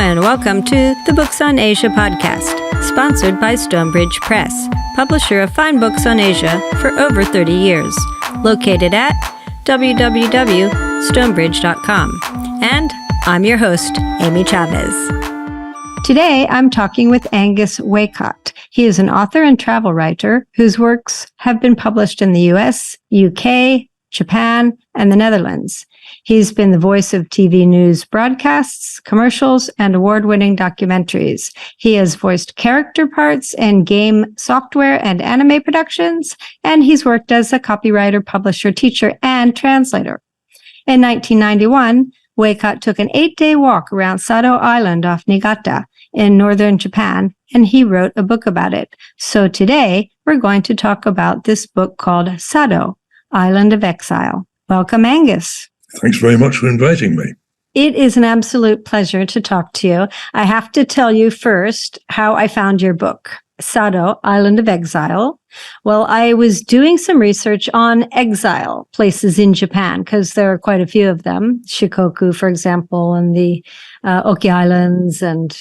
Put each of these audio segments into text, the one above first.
and welcome to the Books on Asia podcast, sponsored by Stonebridge Press, publisher of fine books on Asia for over 30 years, located at www.stonebridge.com. And I'm your host, Amy Chavez. Today, I'm talking with Angus Waycott. He is an author and travel writer whose works have been published in the US, UK, Japan, and the Netherlands. He's been the voice of TV news broadcasts, commercials, and award-winning documentaries. He has voiced character parts in game software and anime productions, and he's worked as a copywriter, publisher, teacher, and translator. In 1991, Waycott took an 8-day walk around Sado Island off Niigata in northern Japan, and he wrote a book about it. So today, we're going to talk about this book called Sado, Island of Exile. Welcome, Angus. Thanks very much for inviting me. It is an absolute pleasure to talk to you. I have to tell you first how I found your book, Sado, Island of Exile. Well, I was doing some research on exile places in Japan because there are quite a few of them. Shikoku, for example, and the Oki Islands, and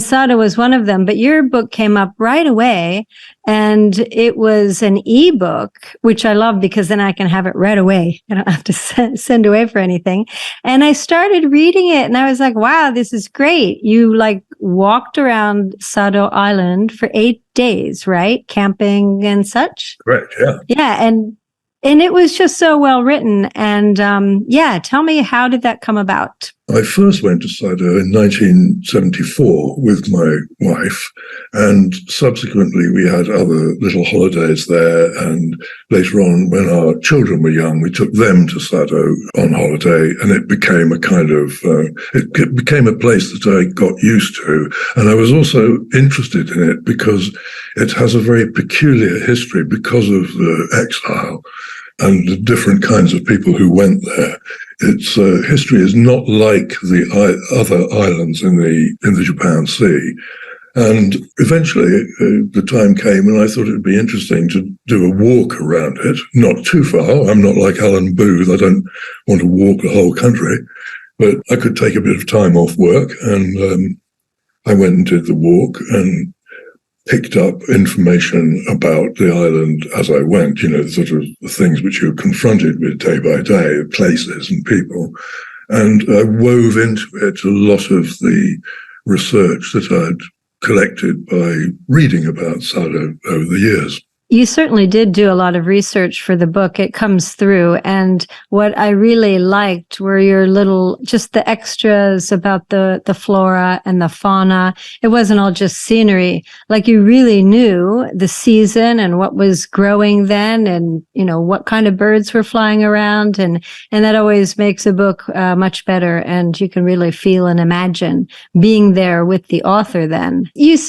Sado was one of them. But your book came up right away, and it was an ebook, which I love because then I can have it right away. I don't have to send away for anything. And I started reading it, and I was like, "Wow, this is great!" You walked around Sado Island for 8 days, right? Camping and such? Correct, yeah. Yeah, and it was just so well written. And tell me, how did that come about? I first went to Sado in 1974 with my wife, and subsequently we had other little holidays there. And later on, when our children were young, we took them to Sado on holiday, and it became a kind of, it became a place that I got used to. And I was also interested in it because it has a very peculiar history because of the exile and the different kinds of people who went there. Its history is not like the other islands in the Japan Sea. And eventually, the time came when I thought it would be interesting to do a walk around it, not too far. I'm not like Alan Booth. I don't want to walk the whole country, but I could take a bit of time off work. And I went and did the walk and picked up information about the island as I went, sort of the things which you're confronted with day by day, places and people. And I wove into it a lot of the research that I'd collected by reading about Sado over the years. You certainly did do a lot of research for the book. It comes through. And what I really liked were your just the extras about the flora and the fauna. It wasn't all just scenery. You really knew the season and what was growing then and, what kind of birds were flying around. And that always makes a book much better. And you can really feel and imagine being there with the author then. You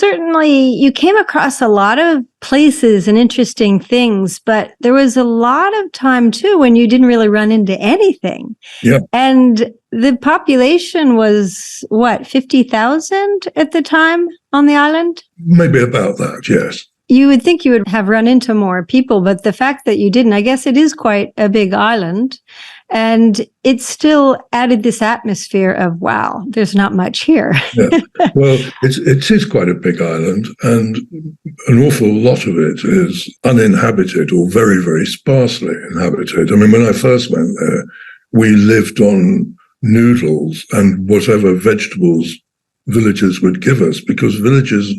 came across a lot of places and interesting things, but there was a lot of time too when you didn't really run into anything. Yeah. And the population was 50,000 at the time on the island? Maybe about that, yes. You would think you would have run into more people, but the fact that you didn't, I guess it is quite a big island. And it still added this atmosphere of, wow, there's not much here. Yeah. Well, it is quite a big island, and an awful lot of it is uninhabited or very, very sparsely inhabited. I mean, when I first went there, we lived on noodles and whatever vegetables villagers would give us because villages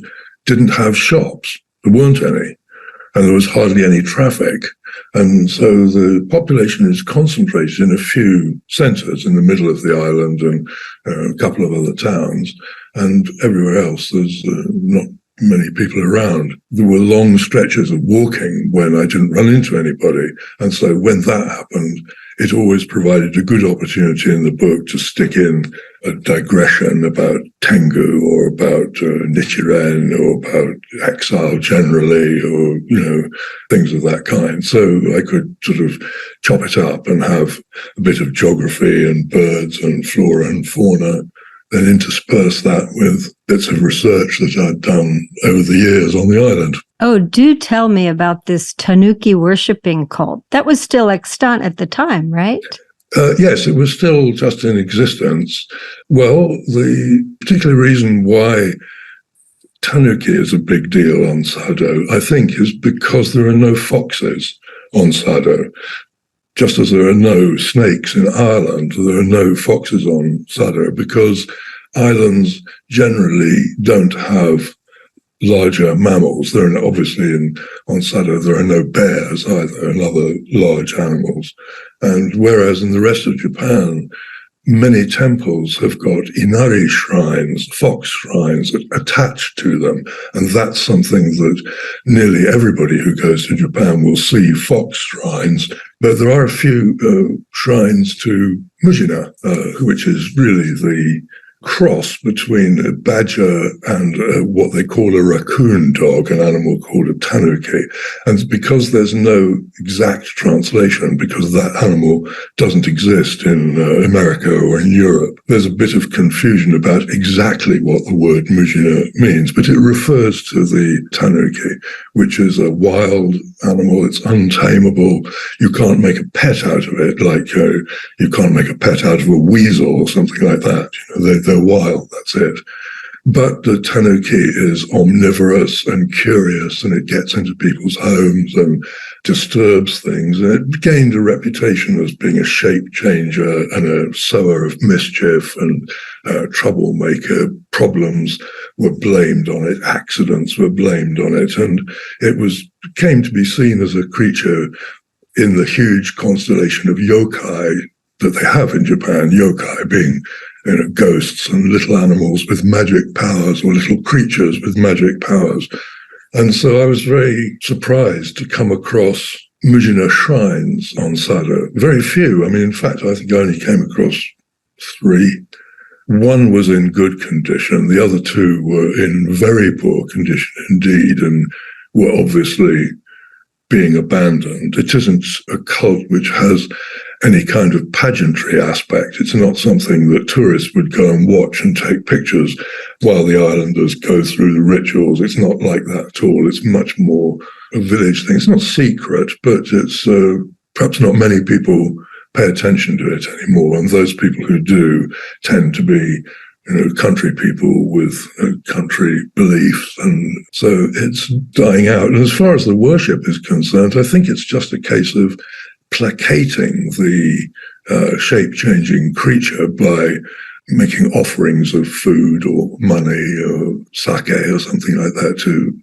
didn't have shops. There weren't any. And there was hardly any traffic. And so the population is concentrated in a few centres in the middle of the island and a couple of other towns. And everywhere else, there's not many people around. There were long stretches of walking when I didn't run into anybody. And so when that happened, it always provided a good opportunity in the book to stick in a digression about Tengu or about Nichiren or about exile generally or, things of that kind. So I could sort of chop it up and have a bit of geography and birds and flora and fauna, then intersperse that with bits of research that I'd done over the years on the island. Oh, do tell me about this tanuki-worshipping cult. That was still extant at the time, right? Yes, it was still just in existence. Well, the particular reason why tanuki is a big deal on Sado, I think, is because there are no foxes on Sado. Just as there are no snakes in Ireland, there are no foxes on Sado because islands generally don't have larger mammals. There are obviously on Sado there are no bears either and other large animals. And whereas in the rest of Japan, many temples have got inari shrines, fox shrines attached to them. And that's something that nearly everybody who goes to Japan will see, fox shrines. But there are a few shrines to mujina, which is really the cross between a badger and what they call a raccoon dog, an animal called a tanuki. And because there's no exact translation, because that animal doesn't exist in America or in Europe, there's a bit of confusion about exactly what the word mujina means. But it refers to the tanuki, which is a wild animal. It's untamable. You can't make a pet out of it, like you can't make a pet out of a weasel or something like that. They're wild, that's it. But the tanuki is omnivorous and curious, and it gets into people's homes and disturbs things. And it gained a reputation as being a shape changer and a sower of mischief and troublemaker. Problems were blamed on it, accidents were blamed on it, and it came to be seen as a creature in the huge constellation of yokai that they have in Japan, yokai being ghosts and little animals with magic powers or little creatures with magic powers. And so I was very surprised to come across mujina shrines on Sado. Very few. I mean, in fact, I think I only came across 3. One was in good condition. The other 2 were in very poor condition indeed and were obviously being abandoned. It isn't a cult which has any kind of pageantry aspect. It's not something that tourists would go and watch and take pictures while the islanders go through the rituals. It's not like that at all. It's much more a village thing. It's not secret, but it's perhaps not many people pay attention to it anymore. And those people who do tend to be country people with country beliefs. And so it's dying out. And as far as the worship is concerned, I think it's just a case of placating the shape-changing creature by making offerings of food or money or sake or something like that to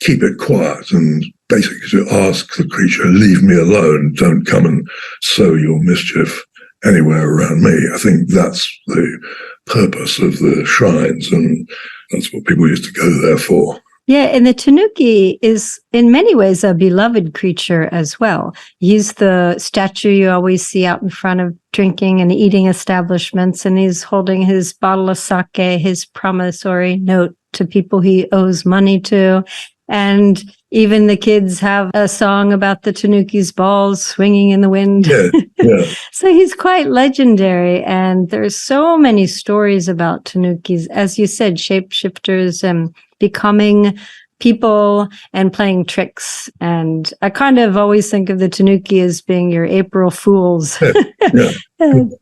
keep it quiet and basically to ask the creature, leave me alone, don't come and sow your mischief anywhere around me. I think that's the purpose of the shrines, and that's what people used to go there for. Yeah, and the tanuki is in many ways a beloved creature as well. He's the statue you always see out in front of drinking and eating establishments, and he's holding his bottle of sake, his promissory note to people he owes money to. And even the kids have a song about the tanuki's balls swinging in the wind. Yeah. So he's quite legendary. And there's so many stories about tanukis, as you said, shapeshifters and becoming people and playing tricks. And I kind of always think of the tanuki as being your April Fool's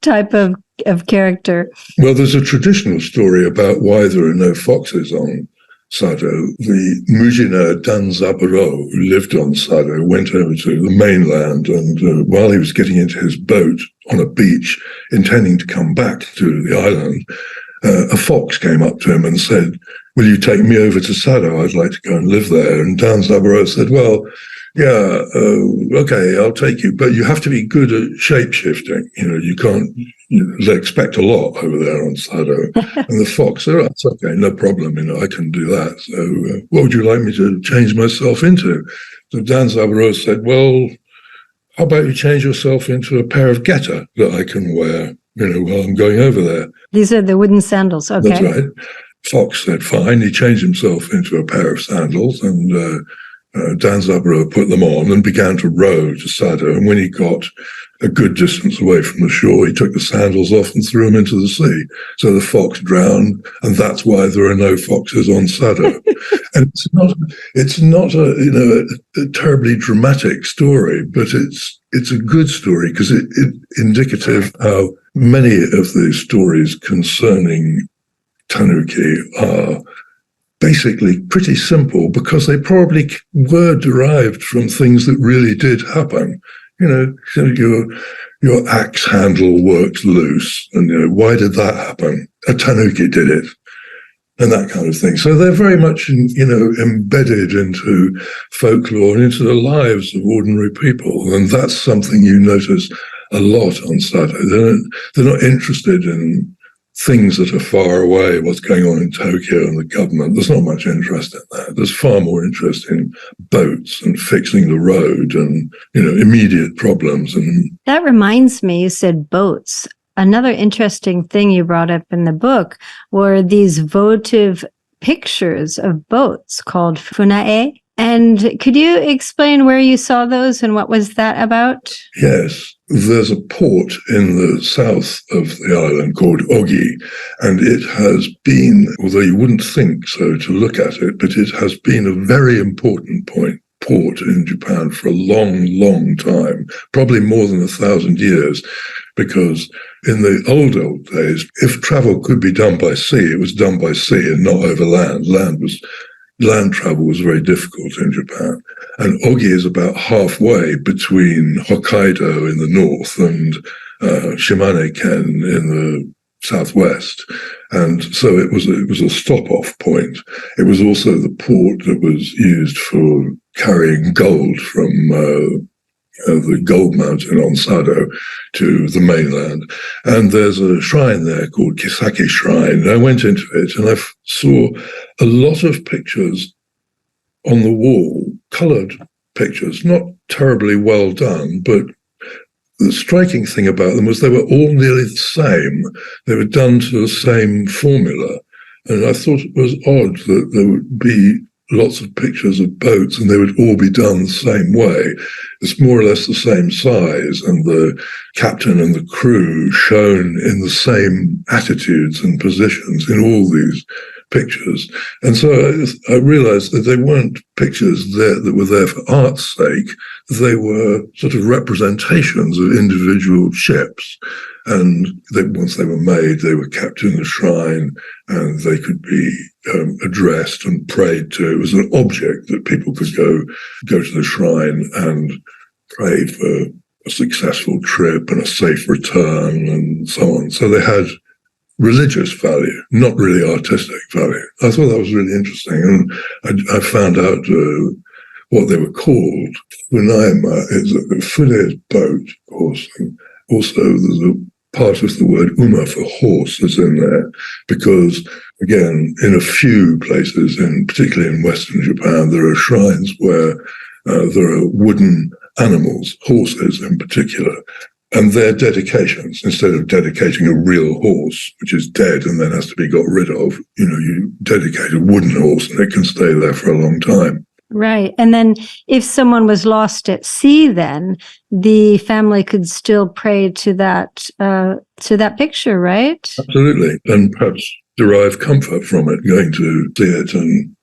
type of character. Well, there's a traditional story about why there are no foxes on Sado. The mujina Danzaburo, who lived on Sado, went over to the mainland, and while he was getting into his boat on a beach, intending to come back to the island, a fox came up to him and said, "Will you take me over to Sado? I'd like to go and live there." And Danzaburo said, "Well, yeah, okay, I'll take you, but you have to be good at shape-shifting. You can't, they expect a lot over there on Sado." And the fox said, "Oh, that's okay, no problem, I can do that. So what would you like me to change myself into?" So Danzaburo said, "Well, how about you change yourself into a pair of geta that I can wear, while I'm going over there." These are the wooden sandals, okay. That's right. Fox said, fine. He changed himself into a pair of sandals, and Danzaburo put them on and began to row to Sado. And when he got a good distance away from the shore, he took the sandals off and threw them into the sea. So the fox drowned, and that's why there are no foxes on Sado. And it's not a terribly dramatic story, but it's a good story because it's indicative how many of the stories concerning tanuki are basically pretty simple because they probably were derived from things that really did happen. So your axe handle works loose, and why did that happen? A tanuki did it, and that kind of thing. So they're very much embedded into folklore and into the lives of ordinary people, and that's something you notice a lot on Sado. They're not interested in things that are far away, what's going on in Tokyo and the government. There's not much interest in that. There's far more interest in boats and fixing the road and, immediate problems. And that reminds me, you said boats. Another interesting thing you brought up in the book were these votive pictures of boats called funa-ema. And could you explain where you saw those and what was that about? Yes. There's a port in the south of the island called Ogi, and it has been, although you wouldn't think so to look at it, but it has been a very important port in Japan for a long, long time, probably more than 1,000 years, because in the old days, if travel could be done by sea, it was done by sea and not over land. Land travel was very difficult in Japan. And Ogi is about halfway between Hokkaido in the north and Shimane-ken in the southwest. And so it was a stop-off point. It was also the port that was used for carrying gold from the gold mountain on Sado to the mainland. And there's a shrine there called Kisaki Shrine. And I went into it and I saw a lot of pictures on the wall, colored pictures, not terribly well done, but the striking thing about them was they were all nearly the same. They were done to the same formula. And I thought it was odd that there would be lots of pictures of boats and they would all be done the same way. It's more or less the same size, and the captain and the crew shown in the same attitudes and positions in all these pictures. And so I realized that they weren't pictures that were there for art's sake. They were sort of representations of individual ships. And once they were made, they were kept in the shrine and they could be addressed and prayed to. It was an object that people could go to the shrine and pray for a successful trip and a safe return and so on. So they had religious value, not really artistic value. I thought that was really interesting. And I found out what they were called. Funa-ema is a fune boat, of course. And also there's a part of the word uma for horse is in there, because, again, in a few places, particularly in Western Japan, there are shrines where there are wooden animals, horses in particular, and their dedications, instead of dedicating a real horse, which is dead and then has to be got rid of, you dedicate a wooden horse and it can stay there for a long time. Right. And then if someone was lost at sea, then the family could still pray to that picture, right? Absolutely. And perhaps derive comfort from it, going to see it and,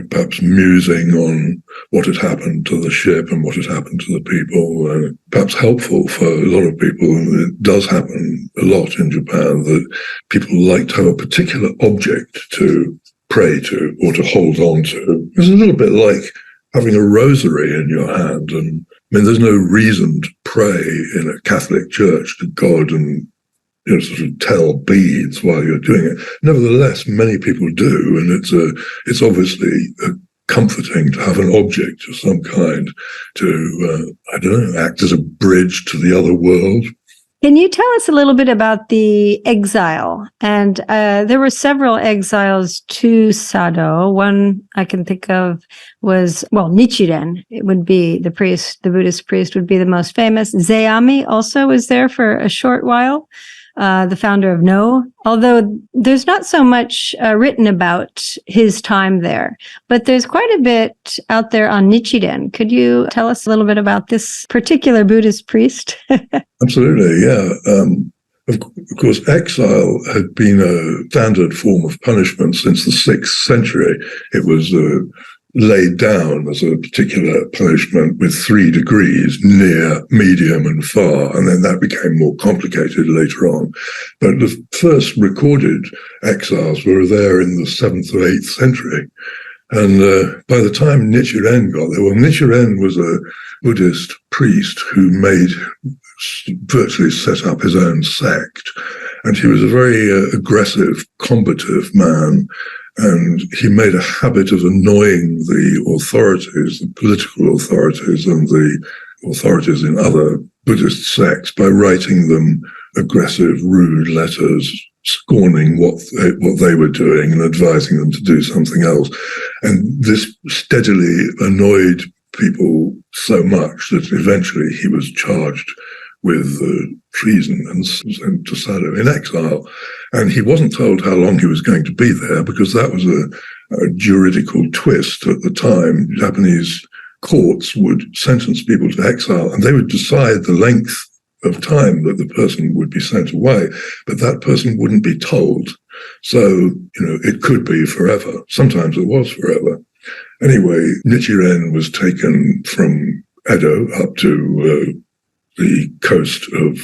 perhaps musing on what had happened to the ship and what had happened to the people. Perhaps helpful for a lot of people. It does happen a lot in Japan that people like to have a particular object to pray to or to hold on to. It's a little bit like having a rosary in your hand. And there's no reason to pray in a Catholic church to God and sort of tell beads while you're doing it. Nevertheless, many people do, and it's obviously comforting to have an object of some kind to act as a bridge to the other world. Can you tell us a little bit about the exile? And there were several exiles to Sado. One I can think of was, Nichiren. It would be the priest, the Buddhist priest would be the most famous. Zeami also was there for a short while. the founder of No, although there's not so much written about his time there. But there's quite a bit out there on Nichiren. Could you tell us a little bit about this particular Buddhist priest? Absolutely, yeah. Of course, exile had been a standard form of punishment since the 6th century. It was laid down as a particular punishment with 3 degrees, near, medium, and far, and then that became more complicated later on. But the first recorded exiles were there in the 7th or 8th century. And by the time Nichiren got there, well, Nichiren was a Buddhist priest who virtually set up his own sect. And he was a very aggressive, combative man. And he made a habit of annoying the authorities, the political authorities and the authorities in other Buddhist sects by writing them aggressive, rude letters, scorning what they were doing and advising them to do something else. And this steadily annoyed people so much that eventually he was charged with treason and sent to Sado in exile. And he wasn't told how long he was going to be there because that was a juridical twist at the time. Japanese courts would sentence people to exile and they would decide the length of time that the person would be sent away, but that person wouldn't be told. So, it could be forever. Sometimes it was forever. Anyway, Nichiren was taken from Edo up to the coast of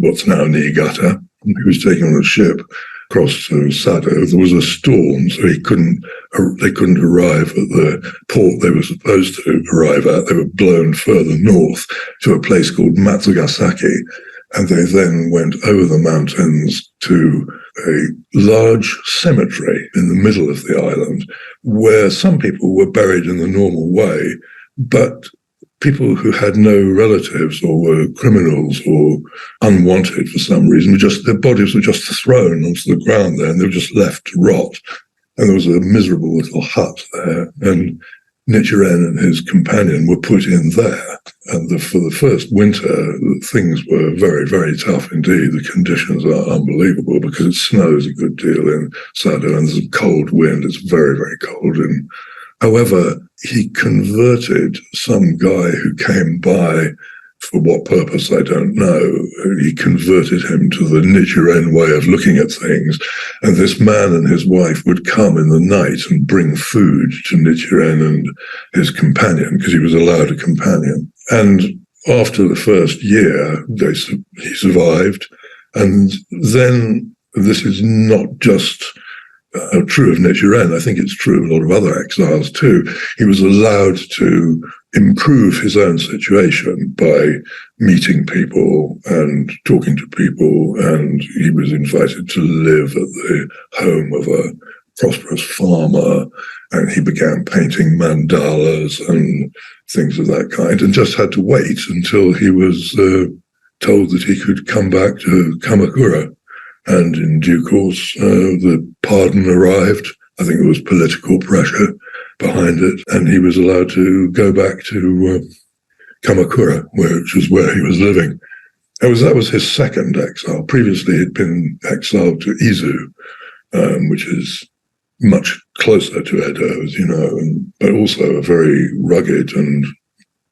what's now Niigata. He was taken on a ship across to Sado. There was a storm, so they couldn't arrive at the port they were supposed to arrive at. They were blown further north to a place called Matsugasaki, and they then went over the mountains to a large cemetery in the middle of the island where some people were buried in the normal way, but people who had no relatives or were criminals or unwanted for some reason, their bodies were just thrown onto the ground there and they were just left to rot. And there was a miserable little hut there. And Nichiren and his companion were put in there. And for the first winter, things were very, very tough indeed. The conditions are unbelievable because it snows a good deal in Sado and there's a cold wind. It's very, very cold. However, he converted some guy who came by, for what purpose, I don't know. He converted him to the Nichiren way of looking at things. And this man and his wife would come in the night and bring food to Nichiren and his companion, because he was allowed a companion. And after the first year, he survived. And then this is not just true of Nichiren. I think it's true of a lot of other exiles too. He was allowed to improve his own situation by meeting people and talking to people, and he was invited to live at the home of a prosperous farmer, and he began painting mandalas and things of that kind, and just had to wait until he was told that he could come back to Kamakura. And in due course, the pardon arrived. I think there was political pressure behind it, and he was allowed to go back to Kamakura, which was where he was living. That was his second exile. Previously, he'd been exiled to Izu, which is much closer to Edo, as you know, but also a very rugged and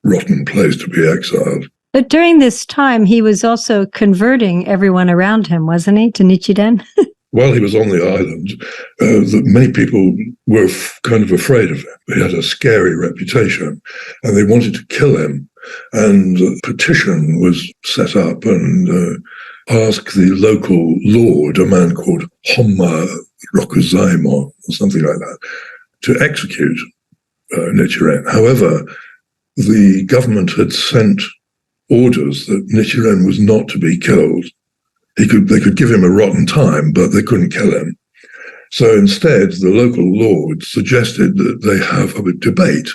rotten place to be exiled. But during this time, he was also converting everyone around him, wasn't he, to Nichiren? While he was on the island, many people were kind of afraid of him. He had a scary reputation, and they wanted to kill him. And a petition was set up and asked the local lord, a man called Honma Rokuzaimon, or something like that, to execute Nichiren. However, the government had sent orders that Nichiren was not to be killed. They could give him a rotten time, but they couldn't kill him. So instead, the local lord suggested that they have a debate,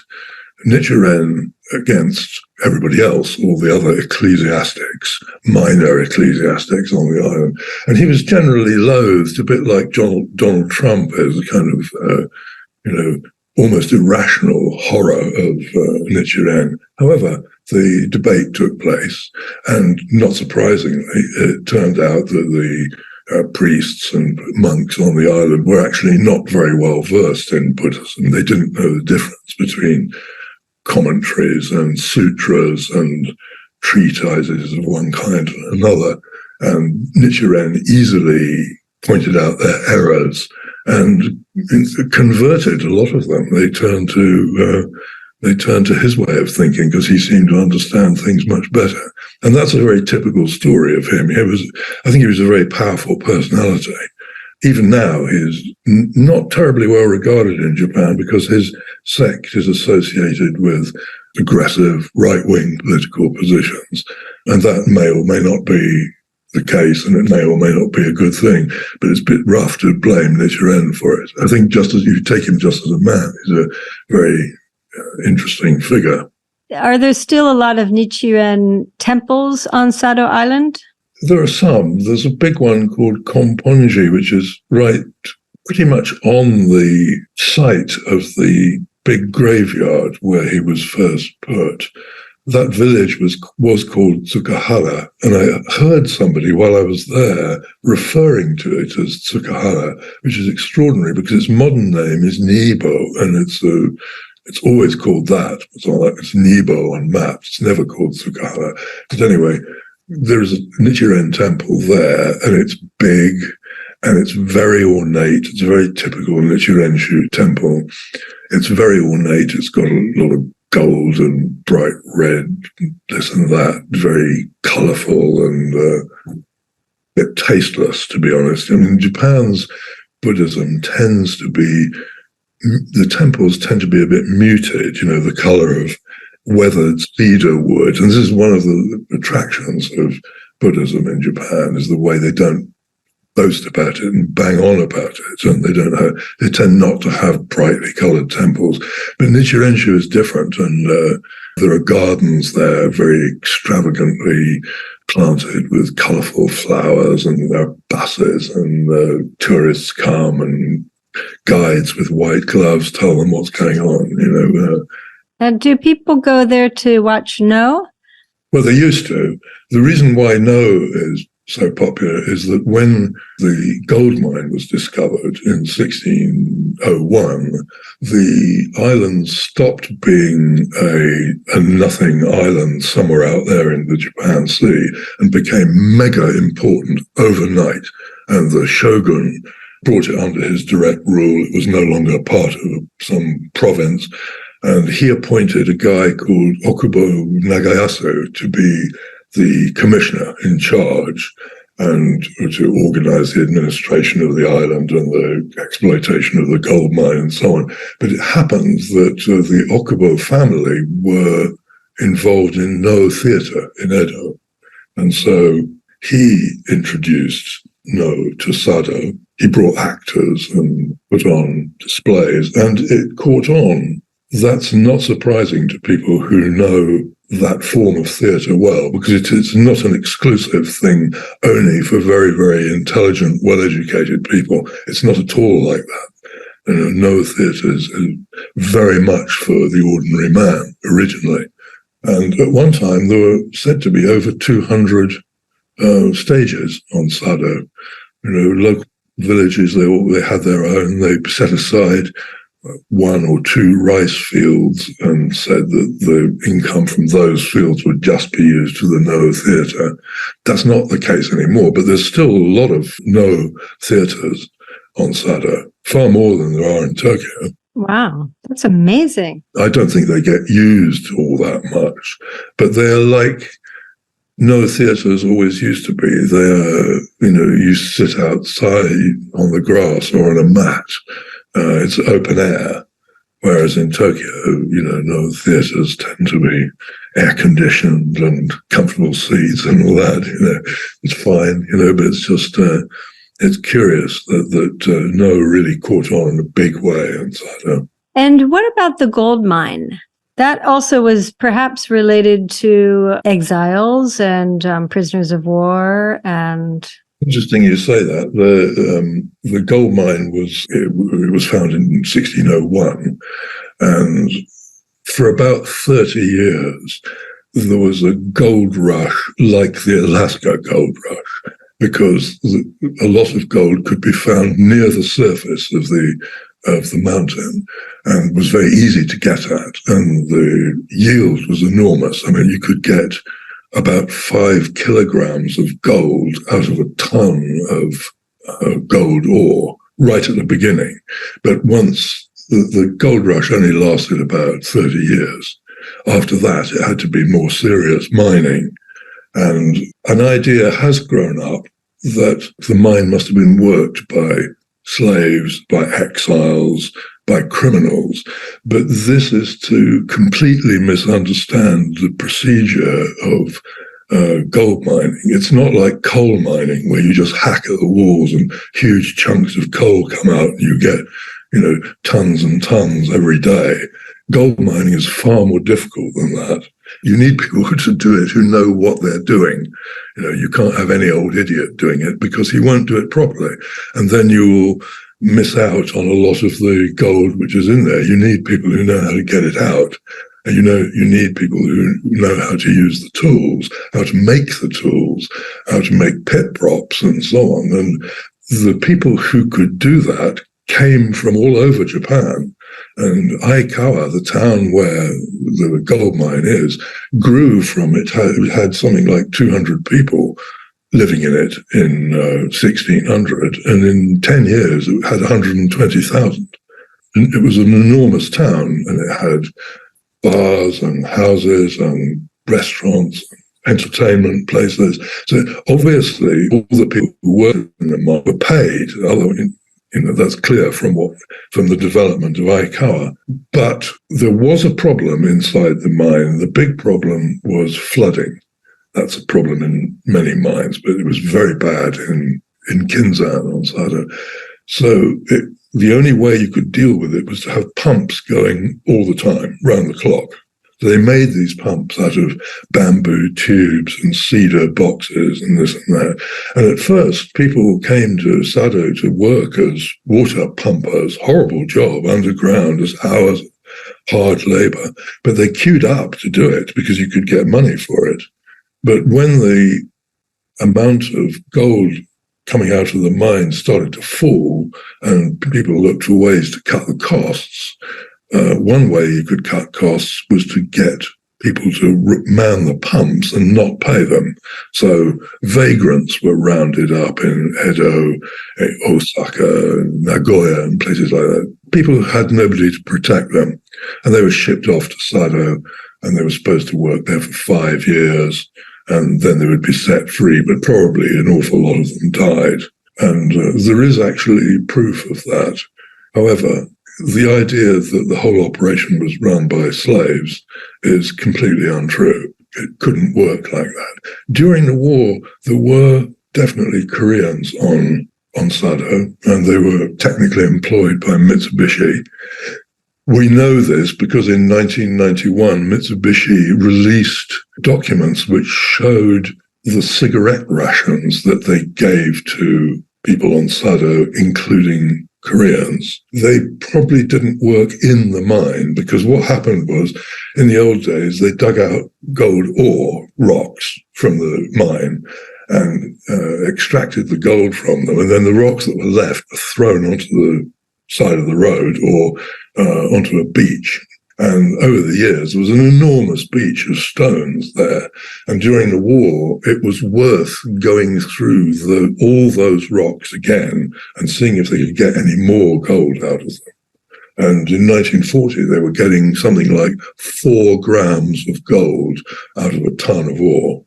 Nichiren against everybody else, all the other ecclesiastics, minor ecclesiastics on the island. And he was generally loathed, a bit like Donald Trump is, a kind of, almost irrational horror of Nichiren. However, the debate took place. And not surprisingly, it turned out that the priests and monks on the island were actually not very well versed in Buddhism. They didn't know the difference between commentaries and sutras and treatises of one kind and another. And Nichiren easily pointed out their errors and converted a lot of them. They turned to his way of thinking because he seemed to understand things much better. And that's a very typical story of him. I think he was a very powerful personality. Even now, he's not terribly well regarded in Japan because his sect is associated with aggressive right-wing political positions. And that may or may not be the case, and it may or may not be a good thing, but it's a bit rough to blame Nichiren for it. I think just as you take him just as a man, he's a very interesting figure. Are there still a lot of Nichiren temples on Sado Island? There are some. There's a big one called Komponji, which is right pretty much on the site of the big graveyard where he was first put. That village was called Tsukahara, and I heard somebody while I was there referring to it as Tsukahara, which is extraordinary because its modern name is Nibo, and it's always called that. It's Nibo on maps. It's never called Tsukahara. But anyway, there is a Nichiren temple there, and it's big, and it's very ornate. It's a very typical Nichiren-shu temple. It's very ornate. It's got a lot of gold and bright red, this and that, very colourful and a bit tasteless, to be honest. I mean, Japan's Buddhism tends to be, the temples tend to be a bit muted, the colour of weathered cedar wood. And this is one of the attractions of Buddhism in Japan, is the way they don't boast about it and bang on about it, and they tend not to have brightly coloured temples. But Nichiren-shu is different, and there are gardens there, very extravagantly planted with colourful flowers, and there are buses, and tourists come, and guides with white gloves tell them what's going on. And do people go there to watch No? Well, they used to. The reason why No is so popular is that when the gold mine was discovered in 1601, the island stopped being a nothing island somewhere out there in the Japan Sea and became mega important overnight. And the shogun brought it under his direct rule. It was no longer part of some province. And he appointed a guy called Okubo Nagayasu to be the commissioner in charge and to organize the administration of the island and the exploitation of the gold mine and so on. But it happens that the Okubo family were involved in No theatre in Edo. And so he introduced No to Sado. He brought actors and put on displays, and it caught on. That's not surprising to people who know that form of theatre well, because it's not an exclusive thing only for very, very intelligent, well-educated people. It's not at all like that. No theatre is very much for the ordinary man originally. And at one time, there were said to be over 200 stages on Sado. Local villages, they had their own. They set aside 1 or 2 rice fields and said that the income from those fields would just be used for the No theatre. That's not the case anymore, but there's still a lot of No theatres on Sado, far more than there are in Tokyo. Wow, that's amazing. I don't think they get used all that much, but they're like No theatres always used to be. They're, you sit outside on the grass or on a mat. It's open air, whereas in Tokyo, No theatres tend to be air-conditioned and comfortable seats and all that. It's fine, but it's just, it's curious that No really caught on in a big way in Sado. And what about the gold mine? That also was perhaps related to exiles and prisoners of war and... Interesting you say that. The gold mine was found in 1601, and for about 30 years, there was a gold rush like the Alaska gold rush, because a lot of gold could be found near the surface of the mountain and was very easy to get at. And the yield was enormous. I mean, you could get about 5 kilograms of gold out of a ton of gold ore right at the beginning. But once the gold rush only lasted about 30 years. After that, it had to be more serious mining. And an idea has grown up that the mine must have been worked by slaves, by exiles, by criminals. But this is to completely misunderstand the procedure of gold mining. It's not like coal mining where you just hack at the walls and huge chunks of coal come out and you get, tons and tons every day. Gold mining is far more difficult than that. You need people to do it who know what they're doing. You can't have any old idiot doing it because he won't do it properly. And then you will miss out on a lot of the gold which is in there. You need people who know how to get it out. And you need people who know how to use the tools, how to make the tools, how to make pit props and so on. And the people who could do that came from all over Japan. And Aikawa, the town where the gold mine is, grew from it. It had something like 200 people living in it in 1600. And in 10 years, it had 120,000. And it was an enormous town, and it had bars and houses and restaurants, entertainment places. So obviously, all the people who worked in the mine were paid. That's clear from the development of Aikawa. But there was a problem inside the mine. The big problem was flooding. That's a problem in many mines, but it was very bad in Kinzan on Sado. So the only way you could deal with it was to have pumps going all the time, round the clock. So they made these pumps out of bamboo tubes and cedar boxes and this and that. And at first, people came to Sado to work as water pumpers, horrible job, underground, as hours of hard labor. But they queued up to do it because you could get money for it. But when the amount of gold coming out of the mine started to fall and people looked for ways to cut the costs, one way you could cut costs was to get people to man the pumps and not pay them. So vagrants were rounded up in Edo, Osaka, Nagoya, and places like that. People had nobody to protect them, and they were shipped off to Sado, and they were supposed to work there for 5 years, and then they would be set free, but probably an awful lot of them died. And there is actually proof of that. However, the idea that the whole operation was run by slaves is completely untrue. It couldn't work like that. During the war, there were definitely Koreans on Sado, and they were technically employed by Mitsubishi. We know this because in 1991, Mitsubishi released documents which showed the cigarette rations that they gave to people on Sado, including Koreans. They probably didn't work in the mine, because what happened was, in the old days, they dug out gold ore, rocks from the mine, and extracted the gold from them. And then the rocks that were left were thrown onto the side of the road or onto a beach. And over the years, there was an enormous beach of stones there. And during the war, it was worth going through all those rocks again and seeing if they could get any more gold out of them. And in 1940, they were getting something like 4 grams of gold out of a ton of ore.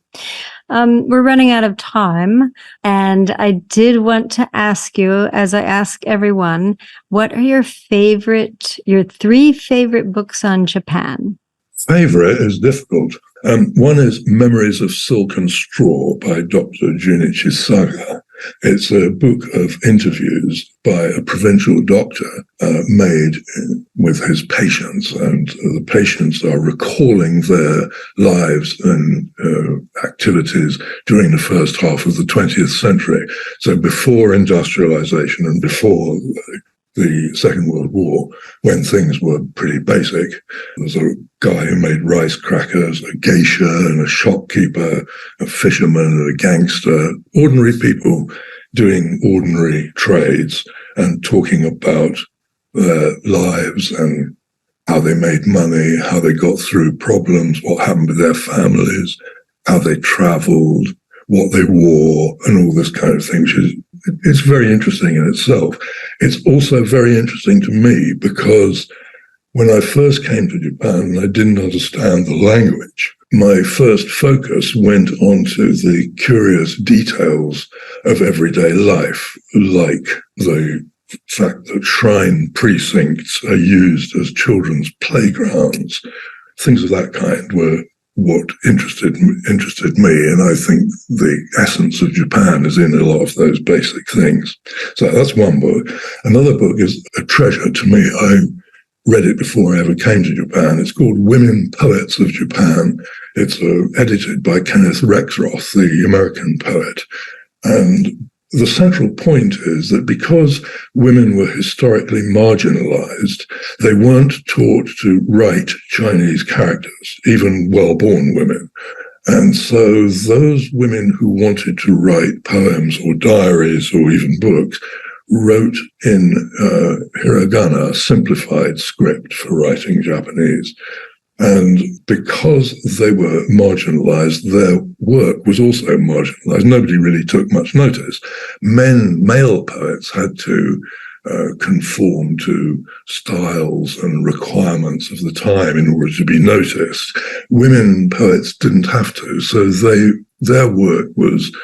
We're running out of time, and I did want to ask you, as I ask everyone, what are your 3 favorite books on Japan? Favorite is difficult. One is Memories of Silk and Straw by Dr. Junichi Saga. It's a book of interviews by a provincial doctor made with his patients, and the patients are recalling their lives and activities during the first half of the 20th century. So before industrialization and before the Second World War, when things were pretty basic. There was a guy who made rice crackers, a geisha and a shopkeeper, a fisherman and a gangster, ordinary people doing ordinary trades and talking about their lives and how they made money, how they got through problems, what happened with their families, how they traveled, what they wore, and all this kind of thing, which is, it's very interesting in itself. It's also very interesting to me because when I first came to Japan and I didn't understand the language, my first focus went onto the curious details of everyday life, like the fact that shrine precincts are used as children's playgrounds. Things of that kind were what interested me, and I think the essence of Japan is in a lot of those basic things. So that's one book. Another book is a treasure to me. I read it before I ever came to Japan. It's called Women Poets of Japan. It's edited by Kenneth Rexroth, the American poet. And the central point is that because women were historically marginalized, they weren't taught to write Chinese characters, even well-born women. And so those women who wanted to write poems or diaries or even books wrote in hiragana, simplified script for writing Japanese. And because they were marginalized, their work was also marginalized. Nobody really took much notice. Male poets had to conform to styles and requirements of the time in order to be noticed. Women poets didn't have to, so their work was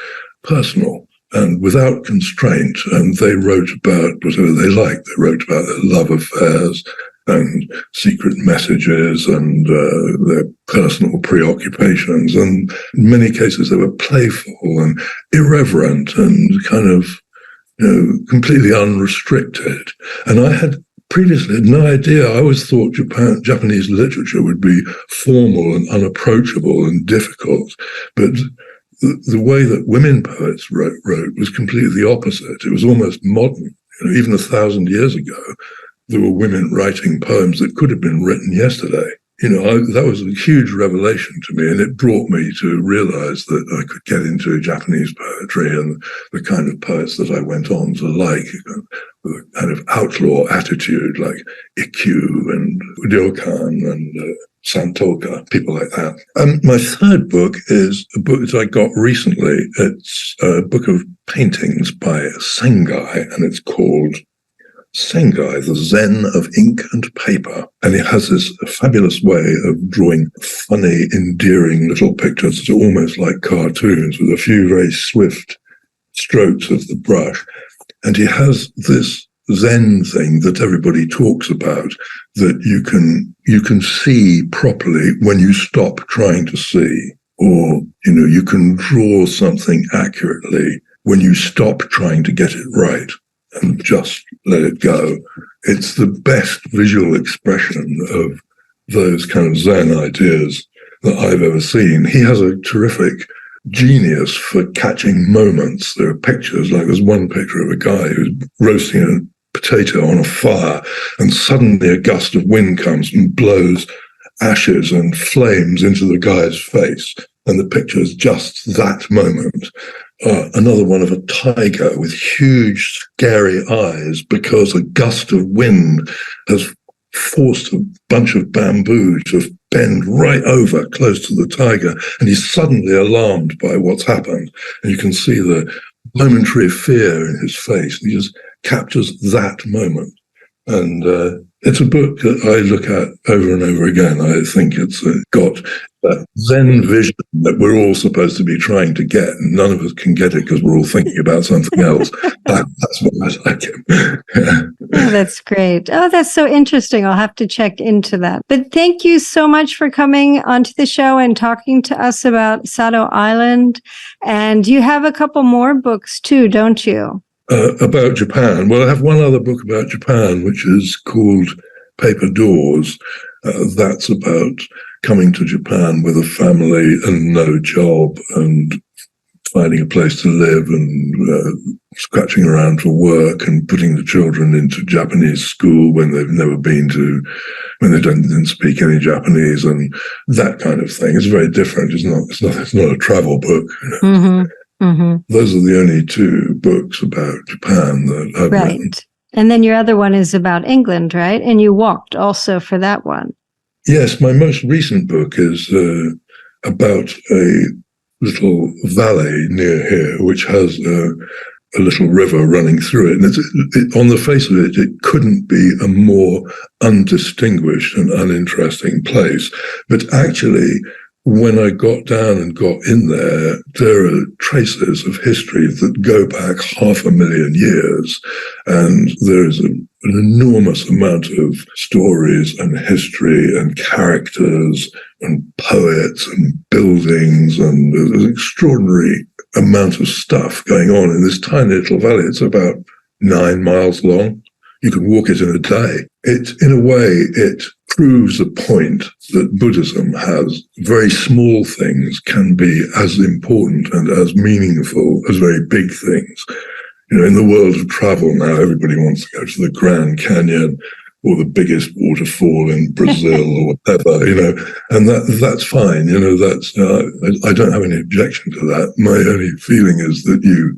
personal and without constraint, and they wrote about whatever they liked. They wrote about their love affairs and secret messages and their personal preoccupations. And in many cases, they were playful and irreverent and kind of, completely unrestricted. And I had previously had no idea. I always thought Japanese literature would be formal and unapproachable and difficult. But the way that women poets wrote was completely the opposite. It was almost modern. Even 1,000 years ago, there were women writing poems that could have been written yesterday. That was a huge revelation to me, and it brought me to realize that I could get into Japanese poetry and the kind of poets that I went on to like, with a kind of outlaw attitude like Ikkyu and Ryokan and Santoka, people like that. My third book is a book that I got recently. It's a book of paintings by Sengai, and it's called Sengai, the Zen of Ink and Paper. And it has this fabulous way of drawing funny, endearing little pictures that are almost like cartoons with a few very swift strokes of the brush. And he has this Zen thing that everybody talks about, that you can see properly when you stop trying to see, or, you can draw something accurately when you stop trying to get it right and just let it go. It's the best visual expression of those kind of Zen ideas that I've ever seen. He has a terrific genius for catching moments. There are pictures, like there's one picture of a guy who's roasting a potato on a fire, and suddenly a gust of wind comes and blows ashes and flames into the guy's face. And the picture is just that moment. Another one of a tiger with huge, scary eyes because a gust of wind has forced a bunch of bamboo to bend right over close to the tiger, and he's suddenly alarmed by what's happened. And you can see the momentary fear in his face. He just captures that moment. And it's a book that I look at over and over again. I think it's got that Zen vision that we're all supposed to be trying to get, and none of us can get it because we're all thinking about something else. That's what I like him. Oh, that's great. Oh, that's so interesting. I'll have to check into that. But thank you so much for coming onto the show and talking to us about Sado Island. And you have a couple more books too, don't you? About Japan. Well, I have one other book about Japan, which is called Paper Doors. That's about coming to Japan with a family and no job and finding a place to live and scratching around for work and putting the children into Japanese school when they've never been to, when they didn't speak any Japanese, and that kind of thing. It's very different. It's not a travel book. Those are the only two books about Japan that I've written. And then your other one is about England, right? And you walked also for that one. Yes, my most recent book is about a little valley near here, which has a little river running through it. And on the face of it, it couldn't be a more undistinguished and uninteresting place. But actually, when I got down and got in there, there are traces of history that go back 500,000 years. And there is an enormous amount of stories and history and characters and poets and buildings, and there's an extraordinary amount of stuff going on in this tiny little valley. It's about 9 miles long. You can walk it in a day. In a way, it proves a point that Buddhism has. Very small things can be as important and as meaningful as very big things. In the world of travel now, everybody wants to go to the Grand Canyon or the biggest waterfall in Brazil or whatever, and that's fine. I don't have any objection to that. My only feeling is that you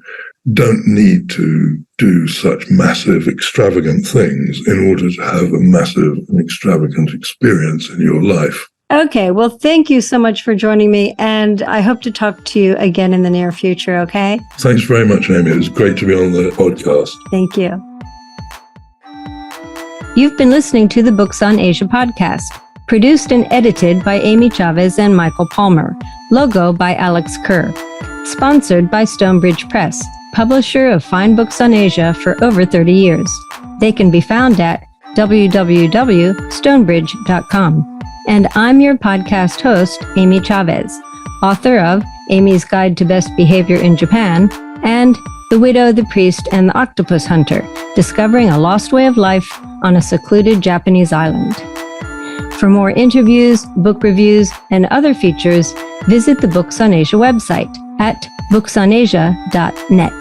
don't need to do such massive, extravagant things in order to have a massive and extravagant experience in your life. Okay, well, thank you so much for joining me, and I hope to talk to you again in the near future, okay? Thanks very much, Amy. It was great to be on the podcast. Thank you. You've been listening to the Books on Asia podcast, produced and edited by Amy Chavez and Michael Palmer, logo by Alex Kerr, sponsored by Stonebridge Press, publisher of fine books on Asia for over 30 years. They can be found at www.stonebridge.com. And I'm your podcast host, Amy Chavez, author of Amy's Guide to Best Behavior in Japan and The Widow, the Priest, and the Octopus Hunter, Discovering a Lost Way of Life on a Secluded Japanese Island. For more interviews, book reviews, and other features, visit the Books on Asia website at booksonasia.net.